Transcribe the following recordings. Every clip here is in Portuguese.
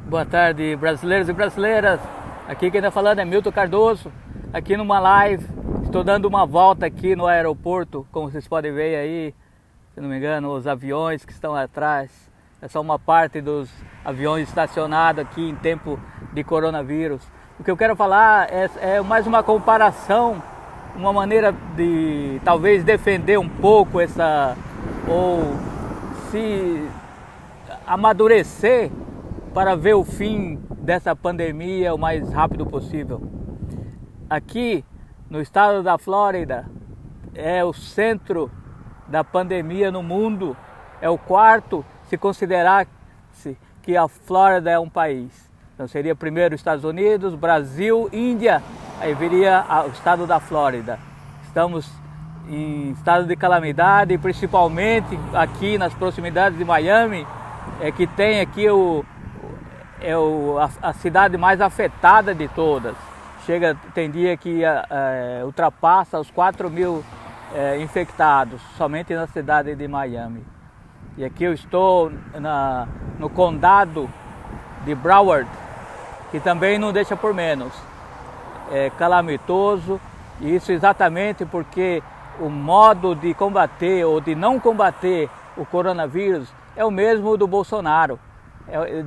Boa tarde, brasileiros e brasileiras. Aqui quem está falando é Milton Cardoso, aqui numa live. Estou dando uma volta aqui no aeroporto, como vocês podem ver aí, se não me engano, os aviões que estão atrás. É só uma parte dos aviões estacionados aqui em tempo de coronavírus. O que eu quero falar é mais uma comparação, uma maneira de talvez defender um pouco ou se amadurecer para ver o fim dessa pandemia o mais rápido possível. Aqui no estado da Flórida é o centro da pandemia no mundo, é o quarto se considerasse que a Flórida é um país. Então seria primeiro Estados Unidos, Brasil, Índia, aí viria o estado da Flórida. Estamos em estado de calamidade, principalmente aqui nas proximidades de Miami, que tem aqui a cidade mais afetada de todas. Tem dia que ultrapassa os 4.000 infectados, somente na cidade de Miami. E aqui eu estou no condado de Broward, que também não deixa por menos. É calamitoso, e isso exatamente porque o modo de combater ou de não combater o coronavírus é o mesmo do Bolsonaro.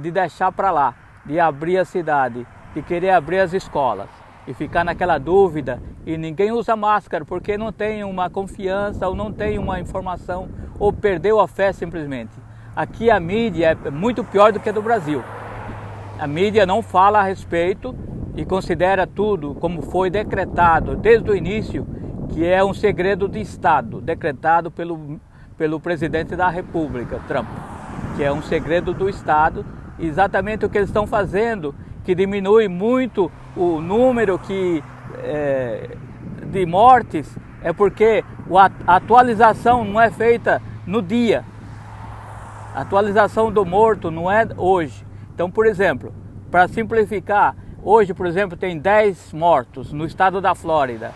De deixar para lá, de abrir a cidade, de querer abrir as escolas e ficar naquela dúvida, e ninguém usa máscara porque não tem uma confiança ou não tem uma informação ou perdeu a fé simplesmente. Aqui a mídia é muito pior do que a do Brasil. A mídia não fala a respeito e considera tudo como foi decretado desde o início, que é um segredo de Estado, decretado pelo presidente da República, Trump, que é um segredo do Estado. Exatamente o que eles estão fazendo, que diminui muito o número de mortes, é porque a atualização não é feita no dia. A atualização do morto não é hoje. Então, por exemplo, para simplificar, hoje, por exemplo, tem 10 mortos no estado da Flórida,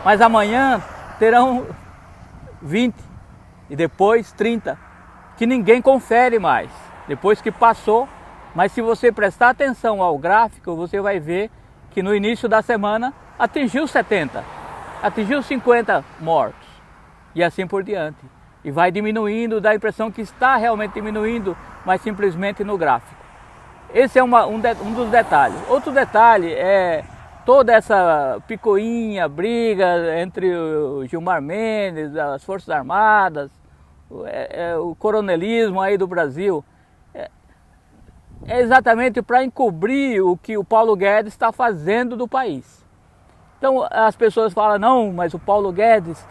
mas amanhã terão 20 e depois 30. Que ninguém confere mais, depois que passou. Mas se você prestar atenção ao gráfico, você vai ver que no início da semana atingiu 70, atingiu 50 mortos, e assim por diante. E vai diminuindo, dá a impressão que está realmente diminuindo, mas simplesmente no gráfico. Esse é um dos detalhes. Outro detalhe é toda essa picuinha, briga entre o Gilmar Mendes, as Forças Armadas, o coronelismo aí do Brasil, é exatamente para encobrir o que o Paulo Guedes está fazendo do país. Então as pessoas falam, não, mas o Paulo Guedes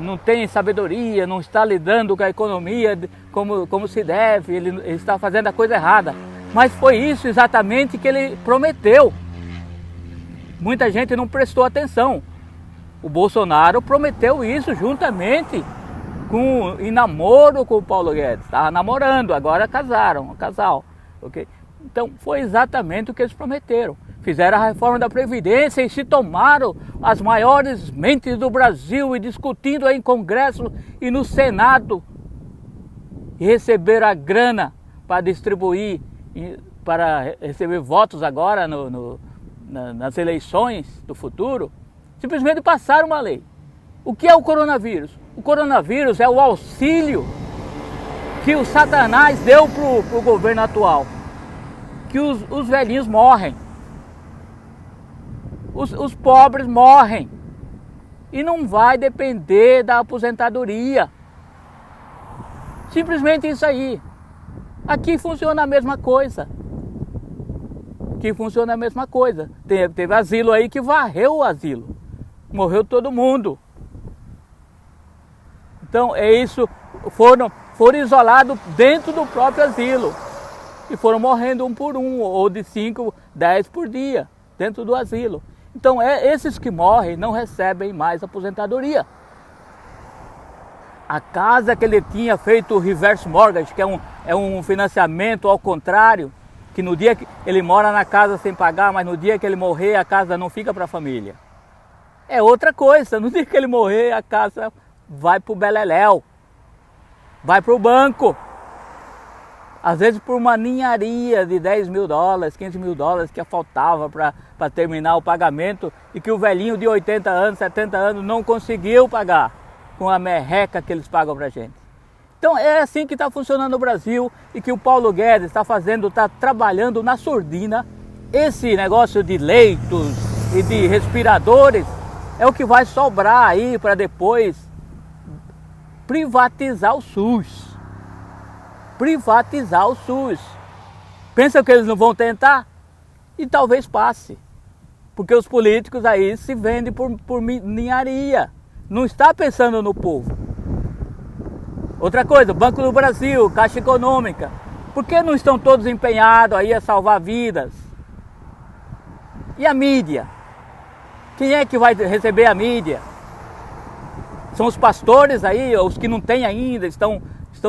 não tem sabedoria, não está lidando com a economia como se deve, ele está fazendo a coisa errada. Mas foi isso exatamente que ele prometeu. Muita gente não prestou atenção. O Bolsonaro prometeu isso juntamente em namoro com o Paulo Guedes. Estava namorando, agora casaram, um casal. Okay? Então foi exatamente o que eles prometeram. Fizeram a reforma da Previdência e se tomaram as maiores mentes do Brasil e discutindo aí em Congresso e no Senado. E receberam a grana para distribuir, para receber votos agora nas eleições do futuro. Simplesmente passaram uma lei. O que é o coronavírus? O coronavírus é o auxílio que o Satanás deu para o governo atual. Que os velhinhos morrem. Os pobres morrem. E não vai depender da aposentadoria. Simplesmente isso aí. Aqui funciona a mesma coisa. Aqui funciona a mesma coisa. Teve asilo aí que varreu o asilo. Morreu todo mundo. Então é isso, foram isolados dentro do próprio asilo e foram morrendo um por um, ou de 5, 10 por dia, dentro do asilo. Então esses que morrem não recebem mais aposentadoria. A casa que ele tinha feito o reverse mortgage, que é um financiamento ao contrário, que no dia que ele mora na casa sem pagar, mas no dia que ele morrer a casa não fica para a família. É outra coisa, no dia que ele morrer a casa vai para o beleléu, vai para o banco. às vezes por uma ninharia de 10 mil dólares, 15 mil dólares que faltava para terminar o pagamento e que o velhinho de 80 anos, 70 anos não conseguiu pagar com a merreca que eles pagam para a gente. Então é assim que está funcionando no Brasil e que o Paulo Guedes está fazendo, está trabalhando na surdina. Esse negócio de leitos e de respiradores é o que vai sobrar aí para depois privatizar o SUS. Privatizar o SUS. Pensam que eles não vão tentar? E talvez passe. Porque os políticos aí se vendem por ninharia. Não está pensando no povo. Outra coisa, Banco do Brasil, Caixa Econômica. Por que não estão todos empenhados aí a salvar vidas? E a mídia? Quem é que vai receber a mídia? São os pastores aí, os que não têm ainda, estão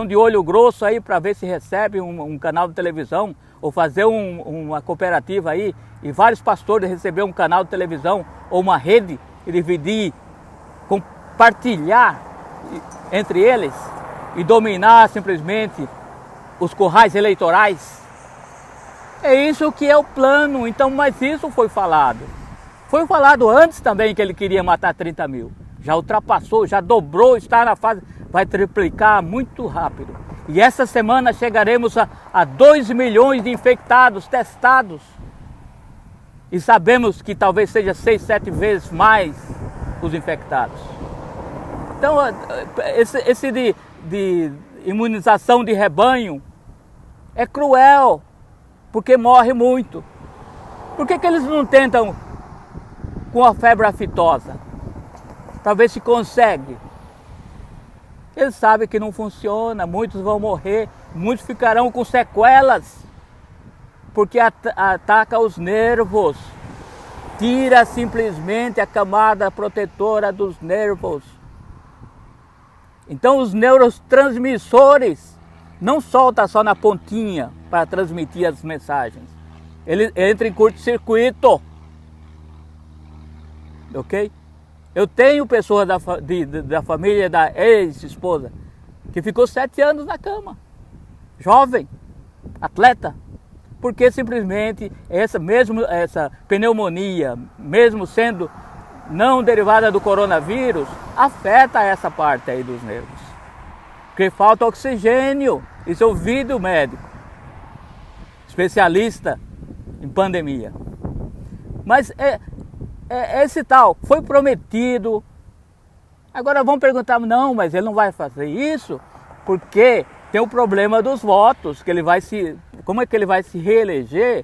de olho grosso aí para ver se recebe um canal de televisão ou fazer uma cooperativa aí e vários pastores receber um canal de televisão ou uma rede e dividir, compartilhar entre eles e dominar simplesmente os currais eleitorais. É isso que é o plano. Então, mas isso foi falado. Foi falado antes também que ele queria matar 30 mil. Já ultrapassou, já dobrou, está na fase, vai triplicar muito rápido. E essa semana chegaremos a 2 milhões de infectados, testados. E sabemos que talvez seja 6, 7 vezes mais os infectados. Então, esse de imunização de rebanho é cruel, porque morre muito. Por que eles não tentam com a febre aftosa? Para ver se consegue. Eles sabem que não funciona, muitos vão morrer, muitos ficarão com sequelas, porque ataca os nervos, tira simplesmente a camada protetora dos nervos. Então os neurotransmissores não soltam só na pontinha para transmitir as mensagens, ele entra em curto-circuito, ok? Eu tenho pessoas da família da ex-esposa que ficou 7 anos na cama, jovem, atleta, porque simplesmente essa pneumonia, mesmo sendo não derivada do coronavírus, afeta essa parte aí dos nervos, porque falta oxigênio. Isso eu ouvi do médico, especialista em pandemia. Mas esse tal foi prometido. Agora vão perguntar, não, mas ele não vai fazer isso porque tem o problema dos votos, que ele vai como é que ele vai se reeleger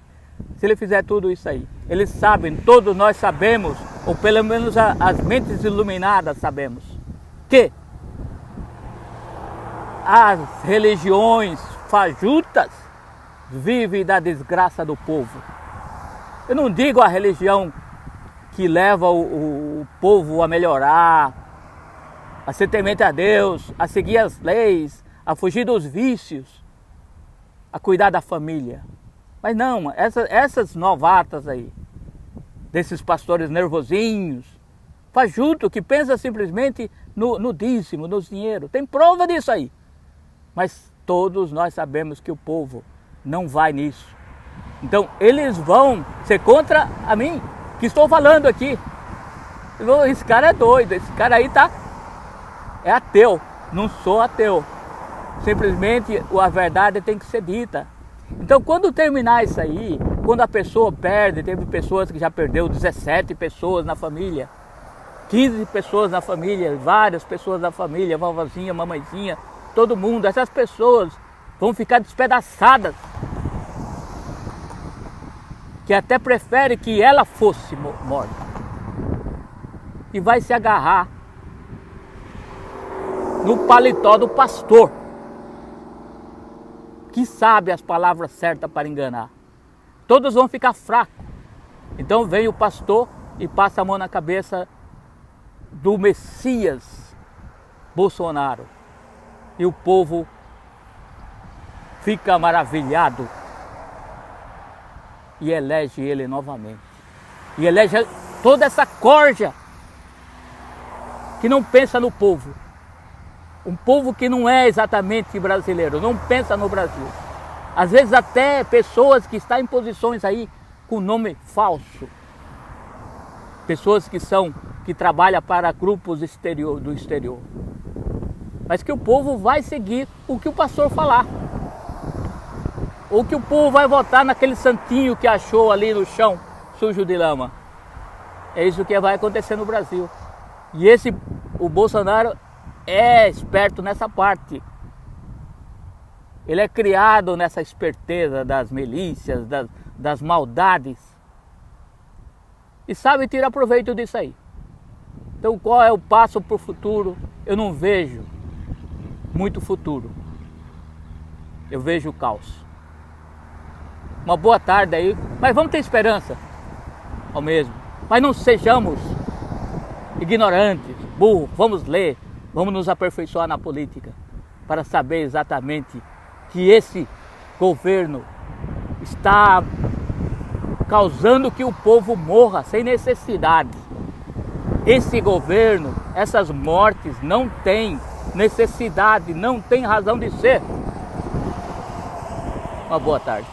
se ele fizer tudo isso aí? Eles sabem, todos nós sabemos, ou pelo menos as mentes iluminadas sabemos, que as religiões fajutas vivem da desgraça do povo. Eu não digo a religião que leva o povo a melhorar, a ser temente a Deus, a seguir as leis, a fugir dos vícios, a cuidar da família. Mas não, essas novatas aí, desses pastores nervosinhos, fajuto, que pensa simplesmente no dízimo, no dinheiro. Tem prova disso aí. Mas todos nós sabemos que o povo não vai nisso. Então eles vão ser contra a mim, que estou falando aqui. Esse cara é doido, esse cara aí é ateu. Não sou ateu. Simplesmente a verdade tem que ser dita. Então quando terminar isso aí, quando a pessoa perde, teve pessoas que já perdeu 17 pessoas na família, 15 pessoas na família, várias pessoas na família, vovozinha, mamãezinha, todo mundo, essas pessoas vão ficar despedaçadas, que até prefere que ela fosse morta, e vai se agarrar no paletó do pastor, que sabe as palavras certas para enganar. Todos vão ficar fracos. Então vem o pastor e passa a mão na cabeça do Messias Bolsonaro, e o povo fica maravilhado e elege ele novamente. E elege toda essa corja que não pensa no povo. Um povo que não é exatamente brasileiro, não pensa no Brasil. Às vezes até pessoas que estão em posições aí com nome falso. Pessoas que trabalham para grupos do exterior. Mas que o povo vai seguir o que o pastor falar. Ou que o povo vai votar naquele santinho que achou ali no chão, sujo de lama. É isso que vai acontecer no Brasil. E o Bolsonaro é esperto nessa parte. Ele é criado nessa esperteza das milícias, das maldades. E sabe tirar proveito disso aí. Então qual é o passo para o futuro? Eu não vejo muito futuro. Eu vejo o caos. Uma boa tarde aí, mas vamos ter esperança ao mesmo. Mas não sejamos ignorantes, burros. Vamos ler, vamos nos aperfeiçoar na política para saber exatamente que esse governo está causando que o povo morra sem necessidade. Esse governo, essas mortes não têm necessidade, não tem razão de ser. Uma boa tarde.